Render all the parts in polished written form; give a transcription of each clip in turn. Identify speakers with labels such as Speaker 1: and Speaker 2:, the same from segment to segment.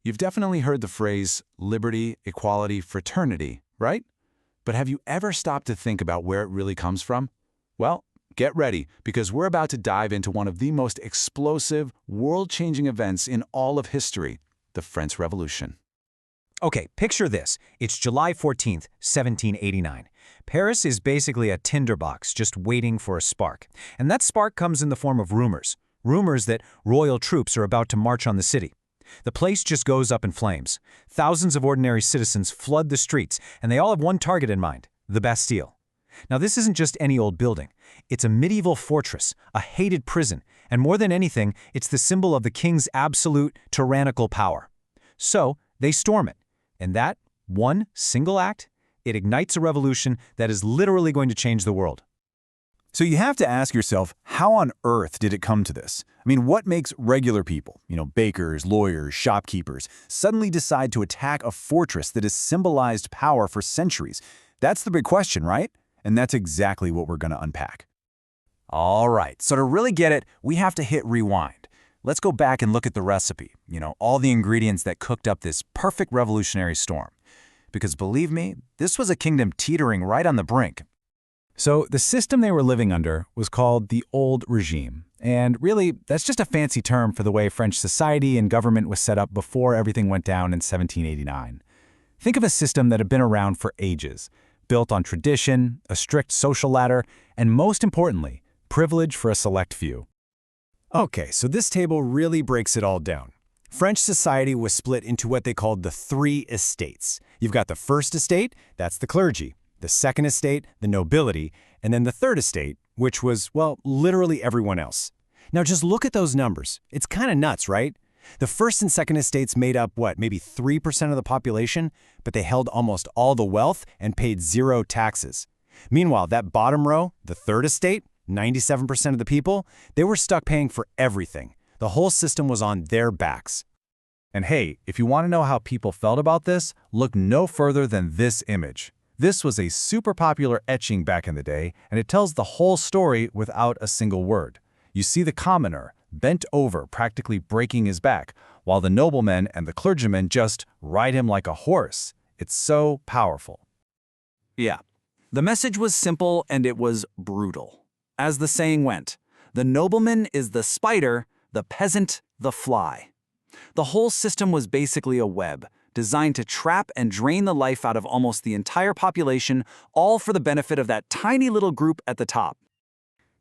Speaker 1: You've definitely heard the phrase liberty, equality, fraternity, right? But have you ever stopped to think about where it really comes from? Well, get ready, because we're about to dive into one of the most explosive, world-changing events in all of history, the French Revolution.
Speaker 2: Okay, picture this. It's July 14th, 1789. Paris is basically a tinderbox just waiting for a spark. And that spark comes in the form of rumors. Rumors that royal troops are about to march on the city. The place just goes up in flames. Thousands of ordinary citizens flood the streets, and they all have one target in mind, the Bastille. Now, this isn't just any old building. It's a medieval fortress, a hated prison, and more than anything, it's the symbol of the king's absolute, tyrannical power. So, they storm it. And that, one single act, it ignites a revolution that is literally going to change the world.
Speaker 3: So you have to ask yourself, how on earth did it come to this? I mean, what makes regular people, bakers, lawyers, shopkeepers, suddenly decide to attack a fortress that has symbolized power for centuries? That's the big question, right? And that's exactly what we're going to unpack.
Speaker 2: All right, so to really get it, we have to hit rewind. Let's go back and look at the recipe, all the ingredients that cooked up this perfect revolutionary storm. Because believe me, this was a kingdom teetering right on the brink.
Speaker 3: So the system they were living under was called the Old Regime. And really, that's just a fancy term for the way French society and government was set up before everything went down in 1789. Think of a system that had been around for ages, built on tradition, a strict social ladder, and most importantly, privilege for a select few. Okay, so this table really breaks it all down. French society was split into what they called the three estates. You've got the first estate, that's the clergy. The second estate, the nobility, and then the third estate, which was, well, literally everyone else. Now just look at those numbers. It's kind of nuts, right? The first and second estates made up, maybe 3% of the population, but they held almost all the wealth and paid zero taxes. Meanwhile, that bottom row, the third estate, 97% of the people, they were stuck paying for everything. The whole system was on their backs.
Speaker 1: And hey, if you want to know how people felt about this, look no further than this image. This was a super popular etching back in the day, and it tells the whole story without a single word. You see the commoner, bent over, practically breaking his back, while the noblemen and the clergymen just ride him like a horse. It's so powerful.
Speaker 4: Yeah, the message was simple and it was brutal. As the saying went, the nobleman is the spider, the peasant the fly. The whole system was basically a web, designed to trap and drain the life out of almost the entire population, all for the benefit of that tiny little group at the top.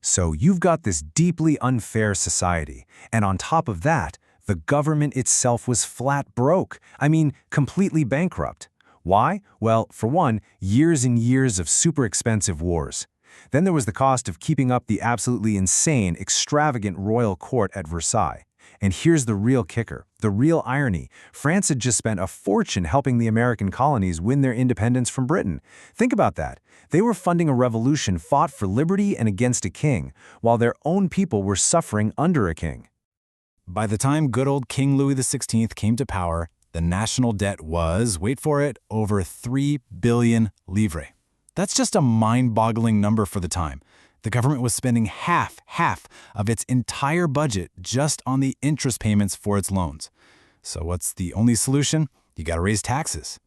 Speaker 2: So you've got this deeply unfair society, and on top of that, the government itself was flat broke. I mean, completely bankrupt. Why? Well, for one, years and years of super expensive wars. Then there was the cost of keeping up the absolutely insane, extravagant royal court at Versailles. And here's the real kicker, the real irony. France had just spent a fortune helping the American colonies win their independence from Britain. Think about that. They were funding a revolution fought for liberty and against a king, while their own people were suffering under a king.
Speaker 3: By the time good old King Louis XVI came to power, the national debt was, wait for it, over 3 billion livres. That's just a mind-boggling number for the time. The government was spending half of its entire budget just on the interest payments for its loans. So what's the only solution? You gotta raise taxes.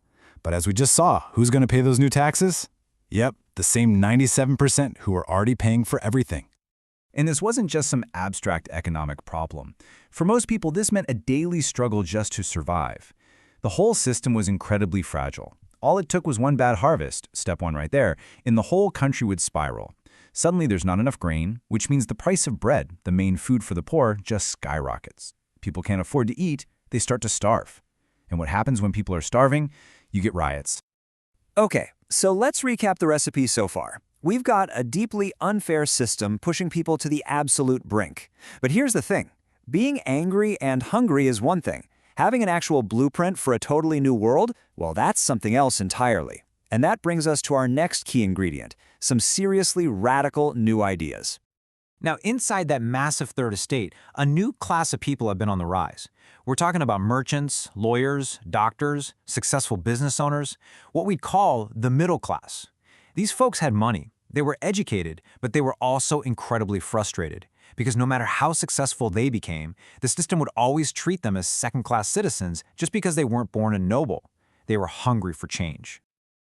Speaker 3: But as we just saw, who's gonna pay those new taxes? Yep, the same 97% who are already paying for everything.
Speaker 2: And this wasn't just some abstract economic problem. For most people, this meant a daily struggle just to survive. The whole system was incredibly fragile. All it took was one bad harvest, step one right there, and the whole country would spiral. Suddenly there's not enough grain, which means the price of bread, the main food for the poor, just skyrockets. People can't afford to eat, they start to starve. And what happens when people are starving? You get riots.
Speaker 4: Okay, so let's recap the recipe so far. We've got a deeply unfair system pushing people to the absolute brink. But here's the thing. Being angry and hungry is one thing. Having an actual blueprint for a totally new world, well, that's something else entirely. And that brings us to our next key ingredient, some seriously radical new ideas.
Speaker 2: Now, inside that massive third estate, a new class of people have been on the rise. We're talking about merchants, lawyers, doctors, successful business owners, what we'd call the middle class. These folks had money. They were educated, but they were also incredibly frustrated, because no matter how successful they became, the system would always treat them as second-class citizens just because they weren't born a noble. They were hungry for change.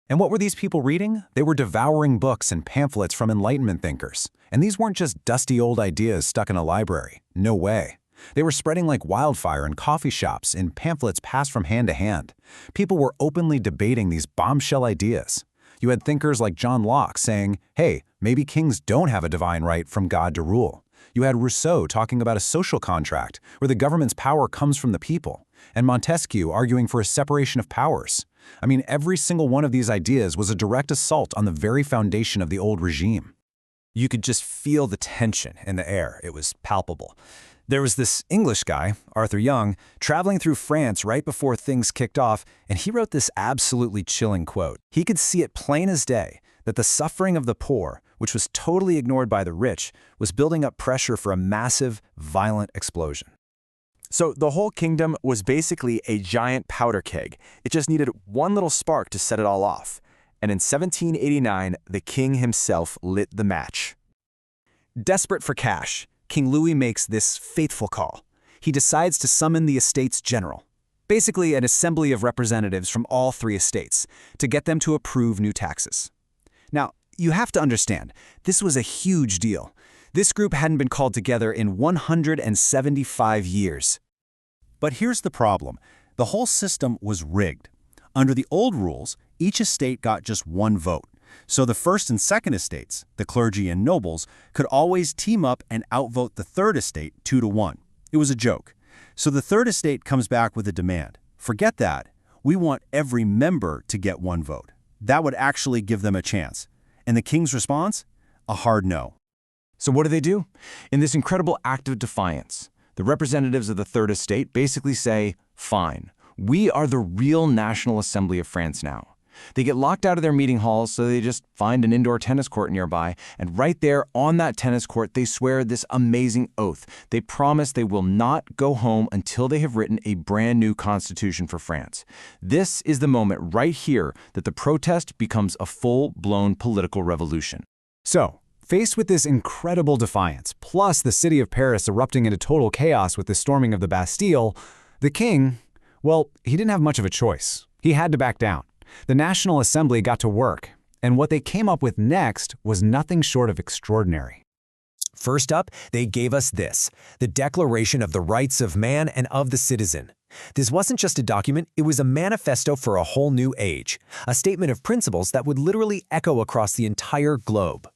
Speaker 2: And what were these people reading? They were devouring books and pamphlets from Enlightenment thinkers. And these weren't just dusty old ideas stuck in a library. No way. They were spreading like wildfire in coffee shops, in pamphlets passed from hand to hand. People were openly debating these bombshell ideas. You had thinkers like John Locke saying, hey, maybe kings don't have a divine right from God to rule. You had Rousseau talking about a social contract where the government's power comes from the people, and Montesquieu arguing for a separation of powers. I mean, every single one of these ideas was a direct assault on the very foundation of the old regime.
Speaker 5: You could just feel the tension in the air. It was palpable. There was this English guy, Arthur Young, traveling through France right before things kicked off, and he wrote this absolutely chilling quote. He could see it plain as day that the suffering of the poor, which was totally ignored by the rich, was building up pressure for a massive, violent explosion.
Speaker 6: So the whole kingdom was basically a giant powder keg. It just needed one little spark to set it all off. And in 1789, the king himself lit the match.
Speaker 5: Desperate for cash, King Louis makes this fateful call. He decides to summon the Estates General, basically an assembly of representatives from all three estates, to get them to approve new taxes. Now, you have to understand, this was a huge deal. This group hadn't been called together in 175 years.
Speaker 3: But here's the problem. The whole system was rigged. Under the old rules, each estate got just one vote. So the first and second estates, the clergy and nobles, could always team up and outvote the third estate 2-1. It was a joke. So the third estate comes back with a demand. Forget that. We want every member to get one vote. That would actually give them a chance. And the king's response? A hard no.
Speaker 6: So what do? In this incredible act of defiance, the representatives of the Third Estate basically say, fine, we are the real National Assembly of France now. They get locked out of their meeting halls, so they just find an indoor tennis court nearby, and right there on that tennis court, they swear this amazing oath. They promise they will not go home until they have written a brand new constitution for France. This is the moment right here that the protest becomes a full-blown political revolution.
Speaker 3: So, faced with this incredible defiance, plus the city of Paris erupting into total chaos with the storming of the Bastille, the king, well, he didn't have much of a choice. He had to back down. The National Assembly got to work, and what they came up with next was nothing short of extraordinary.
Speaker 2: First up, they gave us this, the Declaration of the Rights of Man and of the Citizen. This wasn't just a document, it was a manifesto for a whole new age, a statement of principles that would literally echo across the entire globe.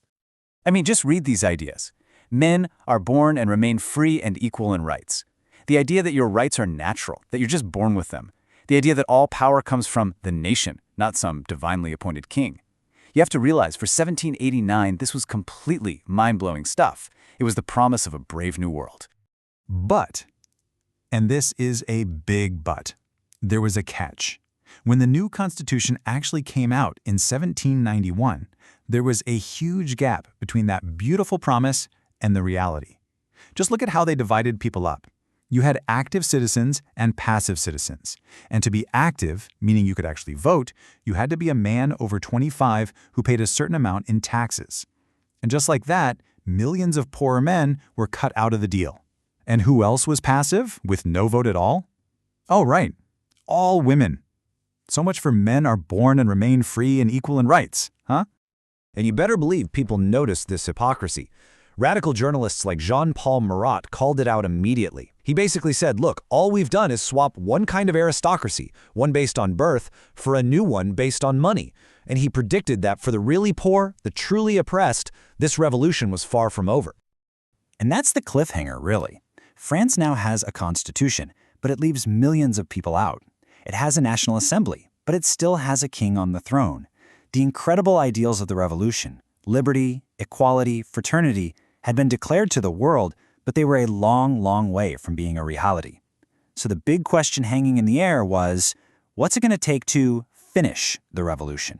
Speaker 5: I mean, just read these ideas. Men are born and remain free and equal in rights. The idea that your rights are natural, that you're just born with them. The idea that all power comes from the nation, not some divinely appointed king. You have to realize, for 1789, this was completely mind-blowing stuff. It was the promise of a brave new world.
Speaker 3: But, and this is a big but, there was a catch. When the new Constitution actually came out in 1791, there was a huge gap between that beautiful promise and the reality. Just look at how they divided people up. You had active citizens and passive citizens. And to be active, meaning you could actually vote, you had to be a man over 25 who paid a certain amount in taxes. And just like that, millions of poorer men were cut out of the deal. And who else was passive, with no vote at all? Oh, right, all women. So much for men are born and remain free and equal in rights, huh?
Speaker 2: And you better believe people noticed this hypocrisy. Radical journalists like Jean-Paul Marat called it out immediately. He basically said, look, all we've done is swap one kind of aristocracy, one based on birth, for a new one based on money. And he predicted that for the really poor, the truly oppressed, this revolution was far from over.
Speaker 5: And that's the cliffhanger, really. France now has a constitution, but it leaves millions of people out. It has a national assembly, but it still has a king on the throne. The incredible ideals of the revolution, liberty, equality, fraternity, had been declared to the world, but they were a long, long way from being a reality. So the big question hanging in the air was, what's it going to take to finish the revolution?